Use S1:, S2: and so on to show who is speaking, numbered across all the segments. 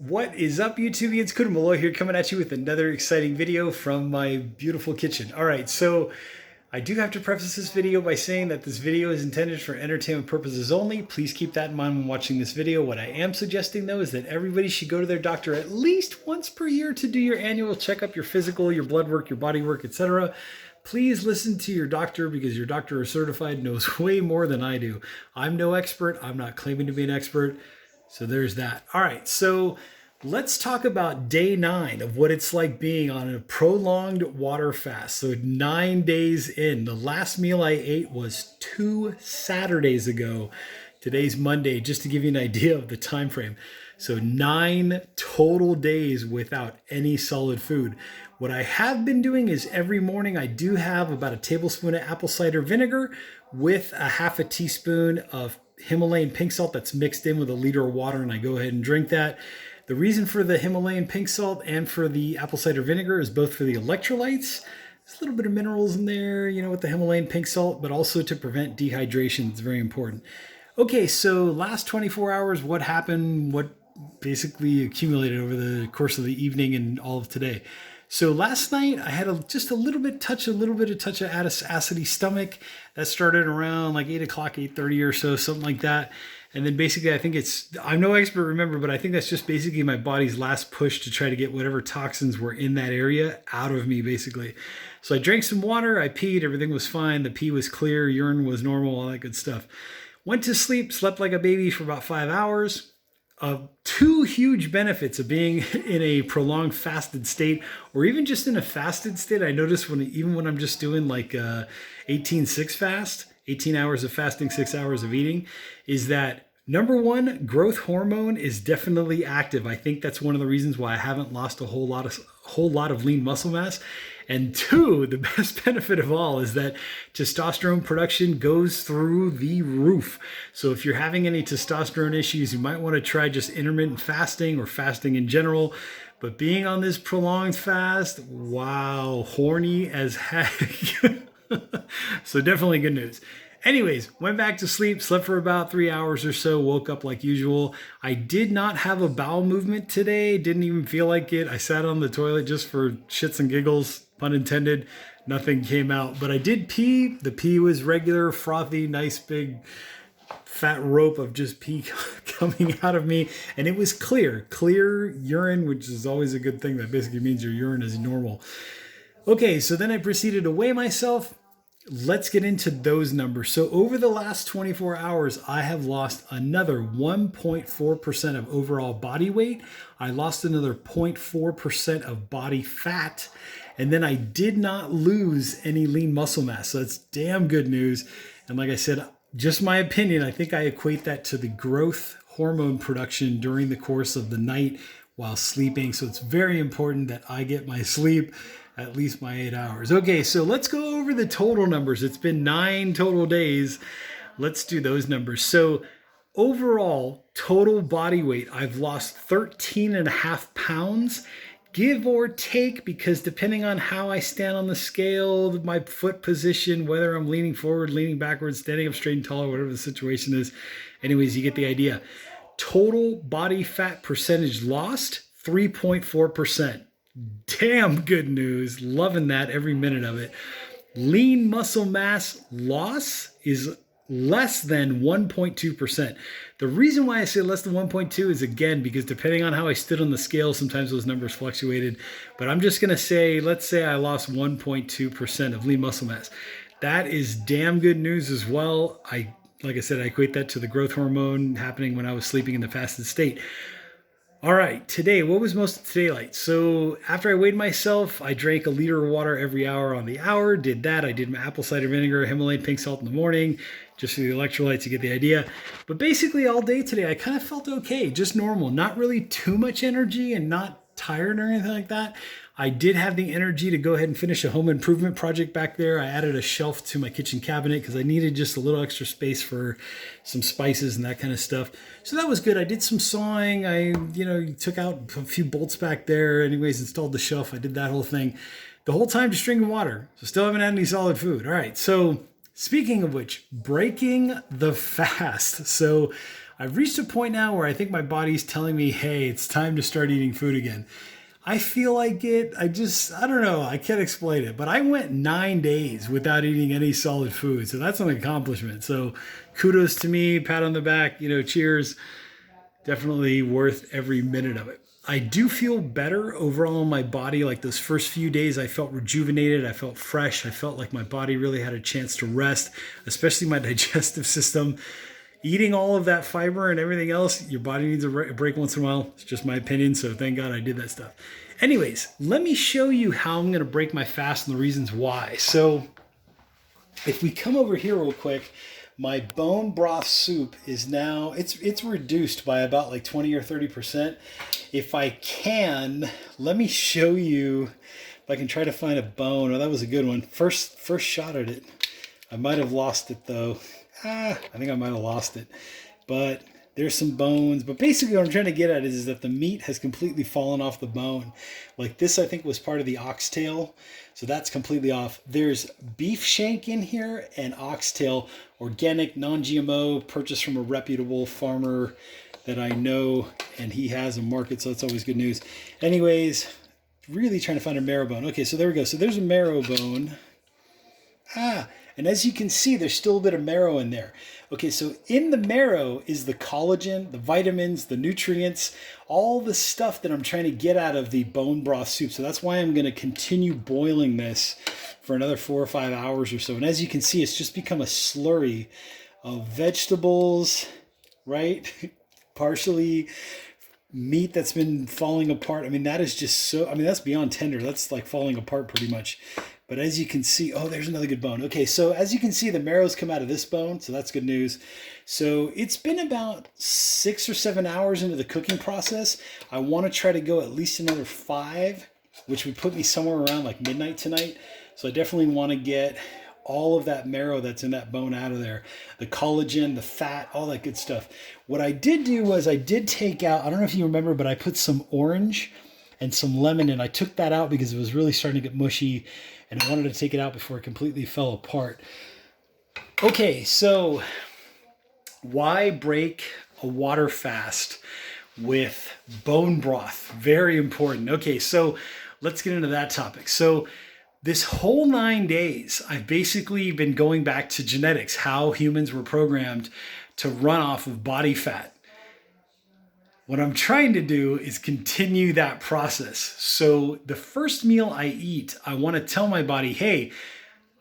S1: What is up, YouTube? It's Kuda Malloy here, coming at you with another exciting video from my beautiful kitchen. All right, so I do have to preface this video by saying that this video is intended for entertainment purposes only. Please keep that in mind when watching this video. What I am suggesting, though, is that everybody should go to their doctor at least once per year to do your annual checkup, your physical, your blood work, your body work, etc. Please listen to your doctor because your doctor is certified, knows way more than I do. I'm no expert. I'm not claiming to be an expert. So there's that. All right, so let's talk about day 9 of what it's like being on a prolonged water fast. So 9 days in. The last meal I ate was 2 Saturdays ago. Today's Monday, just to give you an idea of the time frame. So 9 total days without any solid food. What I have been doing is every morning I do have about a tablespoon of apple cider vinegar with a half a teaspoon of Himalayan pink salt that's mixed in with a liter of water, and I go ahead and drink that. The reason for the Himalayan pink salt and for the apple cider vinegar is both for the electrolytes. There's a little bit of minerals in there, with the Himalayan pink salt, but also to prevent dehydration. It's very important. Okay, so last 24 hours, what happened? What basically accumulated over the course of the evening and all of today? So last night I had just a little bit of touch of acidy stomach. That started around like 8 o'clock, 8:30 or so, something like that. And then basically I think I'm no expert, remember, but I think that's just basically my body's last push to try to get whatever toxins were in that area out of me, basically. So I drank some water, I peed, everything was fine. The pee was clear, urine was normal, all that good stuff. Went to sleep, slept like a baby for about 5 hours. Two huge benefits of being in a prolonged fasted state, or even just in a fasted state. I notice even when I'm just doing like 18-6 fast, 18 hours of fasting, 6 hours of eating, is that number one, growth hormone is definitely active. I think that's one of the reasons why I haven't lost a whole lot of lean muscle mass. And two, the best benefit of all is that testosterone production goes through the roof. So if you're having any testosterone issues, you might want to try just intermittent fasting or fasting in general. But being on this prolonged fast, wow, horny as heck. So definitely good news. Anyways, went back to sleep, slept for about 3 hours or so, woke up like usual. I did not have a bowel movement today, didn't even feel like it. I sat on the toilet just for shits and giggles, pun intended. Nothing came out, but I did pee. The pee was regular, frothy, nice big fat rope of just pee coming out of me. And it was clear urine, which is always a good thing. That basically means your urine is normal. Okay, so then I proceeded to weigh myself. Let's get into those numbers. So over the last 24 hours, I have lost another 1.4% of overall body weight. I lost another 0.4% of body fat. And then I did not lose any lean muscle mass. So that's damn good news. And like I said, just my opinion, I think I equate that to the growth hormone production during the course of the night while sleeping. So it's very important that I get my sleep, at least my 8 hours. Okay, so let's go over the total numbers. It's been 9 total days. Let's do those numbers. So overall, total body weight, I've lost 13.5 pounds, give or take, because depending on how I stand on the scale, my foot position, whether I'm leaning forward, leaning backwards, standing up straight and tall, or whatever the situation is. Anyways, you get the idea. Total body fat percentage lost, 3.4%. Damn good news. Loving that every minute of it. Lean muscle mass loss is less than 1.2%. The reason why I say less than 1.2 is, again, because depending on how I stood on the scale, sometimes those numbers fluctuated. But I'm just going to say, let's say I lost 1.2% of lean muscle mass. That is damn good news as well. Like I said, I equate that to the growth hormone happening when I was sleeping in the fasted state. All right, today, what was most of today like? So after I weighed myself, I drank a liter of water every hour on the hour, did that. I did my apple cider vinegar, Himalayan pink salt in the morning, just for the electrolytes, you get the idea. But basically all day today, I kind of felt okay, just normal, not really too much energy and not tired or anything like that. I did have the energy to go ahead and finish a home improvement project back there. I added a shelf to my kitchen cabinet because I needed just a little extra space for some spices and that kind of stuff. So that was good. I did some sawing. I, took out a few bolts back there. Anyways, installed the shelf. I did that whole thing. The whole time just drinking water. So still haven't had any solid food. All right. So speaking of which, breaking the fast. So I've reached a point now where I think my body's telling me, hey, it's time to start eating food again. I feel like it. I don't know. I can't explain it. But I went 9 days without eating any solid food. So that's an accomplishment. So kudos to me. Pat on the back. Cheers. Definitely worth every minute of it. I do feel better overall in my body. Like those first few days, I felt rejuvenated. I felt fresh. I felt like my body really had a chance to rest, especially my digestive system. Eating all of that fiber and everything else, your body needs a break once in a while. It's just my opinion, so thank God I did that stuff. Anyways, let me show you how I'm going to break my fast and the reasons why. So if we come over here real quick, my bone broth soup is now, it's reduced by about like 20 or 30%. If I can, let me show you if I can try to find a bone. Oh, that was a good one. First shot at it. I might have lost it though. I think I might have lost it, but there's some bones. But basically what I'm trying to get at is that the meat has completely fallen off the bone. Like this, I think was part of the oxtail. So that's completely off. There's beef shank in here and oxtail, organic, non-GMO, purchased from a reputable farmer that I know, and he has a market. So that's always good news. Anyways, really trying to find a marrow bone. Okay, so there we go. So there's a marrow bone. And as you can see, there's still a bit of marrow in there. Okay, so in the marrow is the collagen, the vitamins, the nutrients, all the stuff that I'm trying to get out of the bone broth soup. So that's why I'm going to continue boiling this for another 4 or 5 hours or so. And as you can see, it's just become a slurry of vegetables, right? Partially meat that's been falling apart. I mean, that is just so, I mean, that's beyond tender. That's like falling apart pretty much. But as you can see, oh, there's another good bone. Okay, so as you can see, the marrow's come out of this bone, so that's good news. So it's been about 6 or 7 hours into the cooking process. I want to try to go at least another 5, which would put me somewhere around like midnight tonight. So I definitely want to get all of that marrow that's in that bone out of there. The collagen, the fat, all that good stuff. What I did do was I did take out, I don't know if you remember, but I put some orange and some lemon, and I took that out because it was really starting to get mushy, and I wanted to take it out before it completely fell apart. Okay, so why break a water fast with bone broth? Very important. Okay, so let's get into that topic. So this whole 9 days, I've basically been going back to genetics, how humans were programmed to run off of body fat. What I'm trying to do is continue that process. So the first meal I eat, I want to tell my body, hey,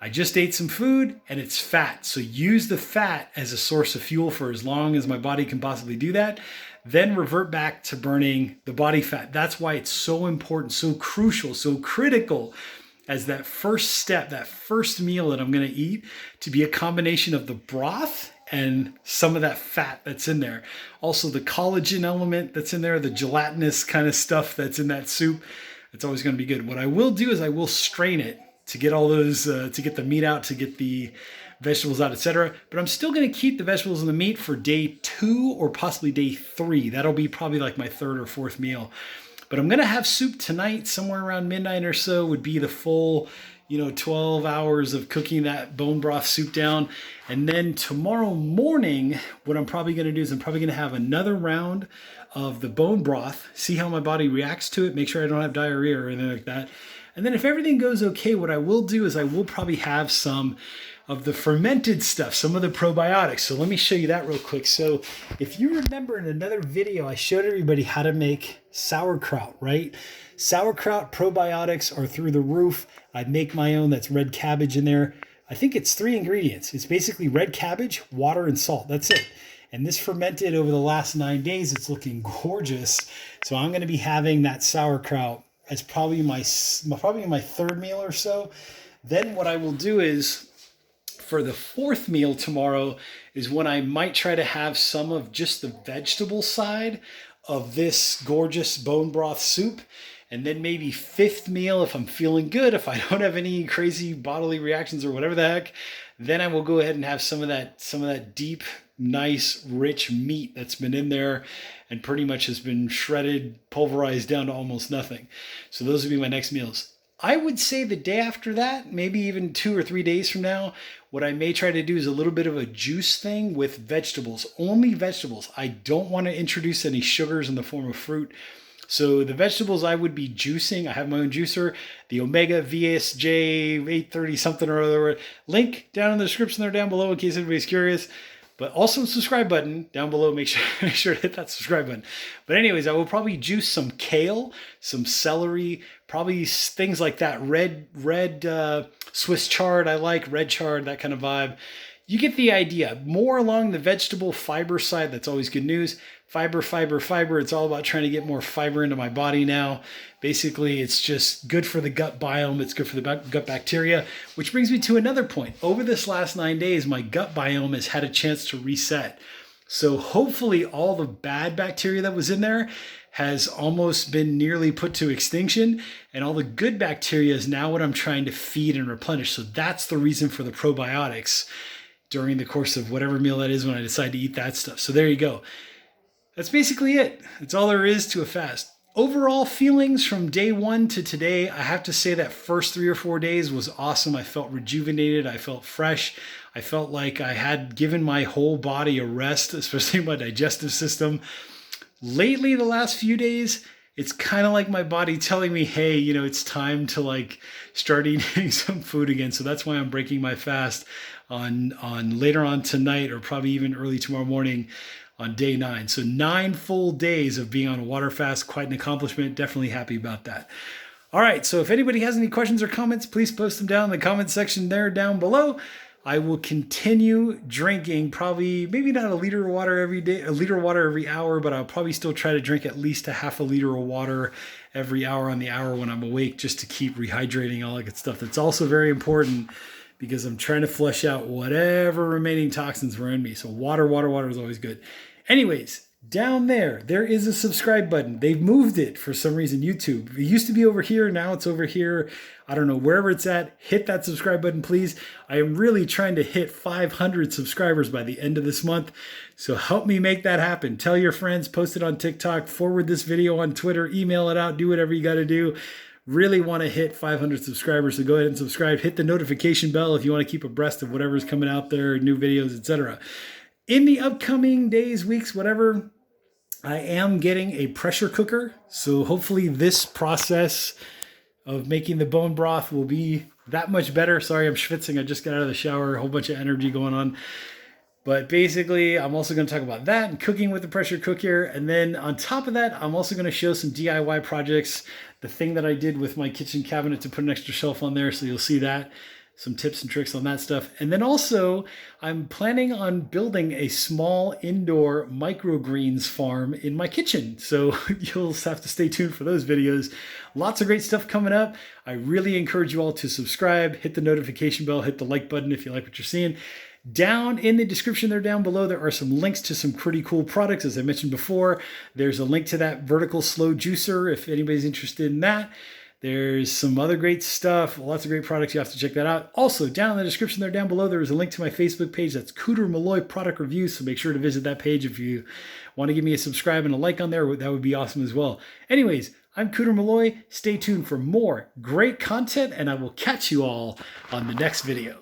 S1: I just ate some food and it's fat. So use the fat as a source of fuel for as long as my body can possibly do that. Then revert back to burning the body fat. That's why it's so important, so crucial, so critical as that first step, that first meal that I'm going to eat, to be a combination of the broth and some of that fat that's in there. Also the collagen element that's in there, the gelatinous kind of stuff that's in that soup. It's always going to be good. What I will do is I will strain it to get all those, to get the meat out, to get the vegetables out, etc. But I'm still going to keep the vegetables and the meat for day 2 or possibly day 3. That'll be probably like my 3rd or 4th meal. But I'm going to have soup tonight, somewhere around midnight or so would be the full 12 hours of cooking that bone broth soup down. And then tomorrow morning, what I'm probably going to do is I'm probably going to have another round of the bone broth, see how my body reacts to it, make sure I don't have diarrhea or anything like that. And then if everything goes okay, what I will do is I will probably have some of the fermented stuff, some of the probiotics. So let me show you that real quick. So if you remember in another video, I showed everybody how to make sauerkraut, right? Sauerkraut probiotics are through the roof. I make my own. That's red cabbage in there. I think it's 3 ingredients. It's basically red cabbage, water, and salt. That's it. And this fermented over the last 9 days. It's looking gorgeous. So I'm going to be having that sauerkraut as probably my 3rd meal or so. Then what I will do is for the 4th meal tomorrow is when I might try to have some of just the vegetable side of this gorgeous bone broth soup. And then maybe 5th meal, if I'm feeling good, if I don't have any crazy bodily reactions or whatever the heck, then I will go ahead and have some of that deep, nice, rich meat that's been in there and pretty much has been shredded, pulverized down to almost nothing. So those would be my next meals. I would say the day after that, maybe even 2 or 3 days from now, what I may try to do is a little bit of a juice thing with vegetables, only vegetables. I don't want to introduce any sugars in the form of fruit. So the vegetables I would be juicing, I have my own juicer, the Omega VSJ 830 something or other. Link down in the description there down below in case anybody's curious. But also subscribe button down below. Make sure to hit that subscribe button. But anyways, I will probably juice some kale, some celery, probably things like that. Red Swiss chard I like, red chard, that kind of vibe. You get the idea. More along the vegetable fiber side. That's always good news. Fiber, fiber, fiber. It's all about trying to get more fiber into my body now. Basically, it's just good for the gut biome. It's good for the gut bacteria, which brings me to another point. Over this last 9 days, my gut biome has had a chance to reset. So hopefully all the bad bacteria that was in there has almost been nearly put to extinction, and all the good bacteria is now what I'm trying to feed and replenish. So that's the reason for the probiotics during the course of whatever meal that is when I decide to eat that stuff. So there you go. That's basically it. That's all there is to a fast. Overall feelings from day 1 to today, I have to say that first 3 or 4 days was awesome. I felt rejuvenated. I felt fresh. I felt like I had given my whole body a rest, especially my digestive system. Lately, the last few days, it's kind of like my body telling me, hey, it's time to like start eating some food again. So that's why I'm breaking my fast on later on tonight, or probably even early tomorrow morning on day 9. So 9 full days of being on a water fast, quite an accomplishment. Definitely happy about that. All right, so if anybody has any questions or comments, please post them down in the comment section there down below. I will continue drinking probably, maybe not a liter of water every day, a liter of water every hour, but I'll probably still try to drink at least a half a liter of water every hour on the hour when I'm awake, just to keep rehydrating, all that good stuff. That's also very important because I'm trying to flush out whatever remaining toxins were in me. So water is always good. Anyways, down there is a subscribe button. They've moved it for some reason, YouTube. It used to be over here. Now it's over here. I don't know, wherever it's at. Hit that subscribe button, please. I am really trying to hit 500 subscribers by the end of this month. So help me make that happen. Tell your friends, post it on TikTok, forward this video on Twitter, email it out, do whatever you got to do. Really want to hit 500 subscribers, so go ahead and subscribe. Hit the notification bell if you want to keep abreast of whatever's coming out there, new videos, etc. In the upcoming days, weeks, whatever, I am getting a pressure cooker. So hopefully this process of making the bone broth will be that much better. Sorry, I'm schwitzing. I just got out of the shower, a whole bunch of energy going on. But basically, I'm also going to talk about that and cooking with the pressure cooker. And then on top of that, I'm also going to show some DIY projects. The thing that I did with my kitchen cabinet to put an extra shelf on there. So you'll see that. Some tips and tricks on that stuff. And then also, I'm planning on building a small indoor microgreens farm in my kitchen. So you'll have to stay tuned for those videos. Lots of great stuff coming up. I really encourage you all to subscribe, hit the notification bell, hit the like button if you like what you're seeing. Down in the description there down below, there are some links to some pretty cool products. As I mentioned before, there's a link to that vertical slow juicer if anybody's interested in that. There's some other great stuff, lots of great products. You have to check that out. Also, down in the description there down below, there is a link to my Facebook page. That's Cooter Malloy Product Reviews. So make sure to visit that page if you want to give me a subscribe and a like on there. That would be awesome as well. Anyways, I'm Cooter Malloy. Stay tuned for more great content, and I will catch you all on the next video.